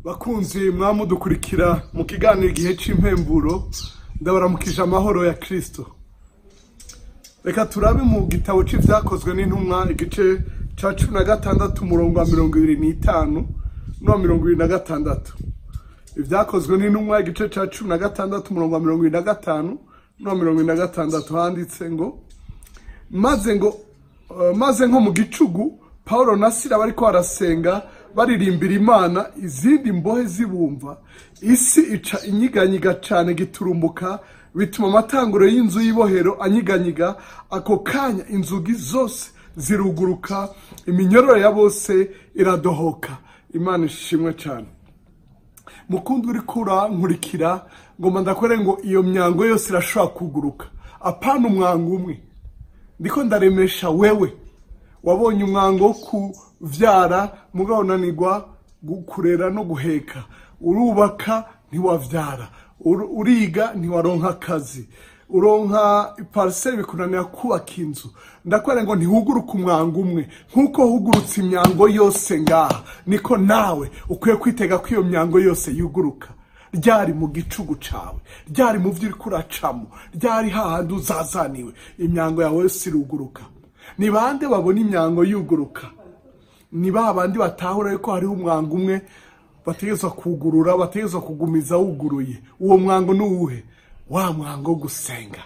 bakunzi mwamudukurikira mu kiganiro igihe c'impemburo ndabaramukije amahoro ya Kristo. Reka turabe mu gitabo c'ivyakozwe n'intumwa igice ca 16 umurongo wa 25 no 26. Ivyakozwe n'intumwa igice ca 16 umurongo wa 25 no 26 handitse ngo maze nko mu gicugu Paulo na Sila bariko barasenga baririmbira Imana, izindi mbohe zibumva, isi ica inyiganyiga cane giturumbuka, bituma amatanguro y'inzu y'ibohero anyiganyiga. Ako kanya inzugi zose ziruguruka, iminyororo ya bose iradohoka. Imana ishimwe cane. Mukundi uriko urankurikira ngoma ndakore ngo iyo myango yose irashobora kuguruka, apana umwango umwe. Ndiko ndaremesha wewe wabonye umwango wo kuvyara mugabo unanirwa kurera no guheka, urubaka ntiwavyara, uriga ntiwaronka akazi, uronka iparcelle bikunanira kubaka inzu. Ndakwere ngo ntihuguruka umwango umwe, nkuko hugurutse imyango yose ngaha niko nawe ukwiye kwitega ko iyo myango yose yuguruka. Ryari mu gicugu cawe, ryari mu vy'uriko uracamo, ryari hahandi uzazaniwe, imyango yawe yose iruguruka. Ni bande babona imyango yuguruka? Ni babandi batahura yuko hariho umwango umwe bategezwa kugurura, bategezwa kugumiza wuguruye. Uwo mwango nuwuhe? Wa mwango gusenga.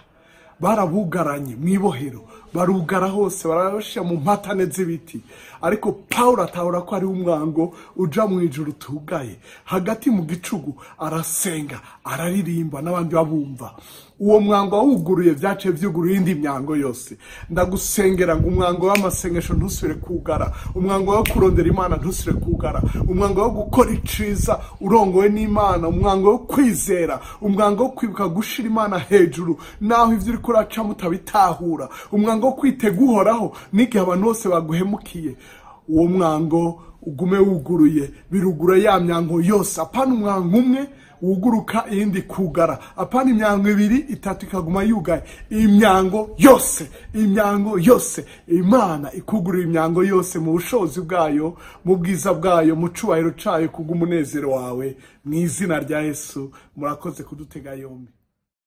Barabugaranye mwibohero, barugara hose, barashya mu mpatane z'ibiti. Ariko Paulo atahura ko ari umwango uja mu ijuru tugaye. Hagati mu gicugu arasenga, araririmba n'abandi babumva. Uwo mwango wuguruye vyace vyuguruye indi myango yose. Ndagusengera ngo umwango w'amasengesho ntusubire kugara, umwango wo kurondera Imana ntusubire kugara, umwango wo gukora iciza urongowe n'Imana, umwango wo kwizera, umwango wo kwibuka gushira Imana hejuru naho ivyo uriko uraca mutabitahura, umwango wo kwitega uhoraho n'igihe abantu bose baguhemukiye. Uwo mwango ugume wuguruye, birugura ya myango yose, apana umwango umwe wuguruka iyindi kugara, apana imyango ibiri itatu ikaguma yugaye. Imyango yose, imyango yose, Imana ikugurira imyango yose mu bushobozi bwayo, mu bwiza bwayo, mu cubahiro cayo, kubw'umunezero wawe. Mu izina rya Yesu murakoze kudutega yombi.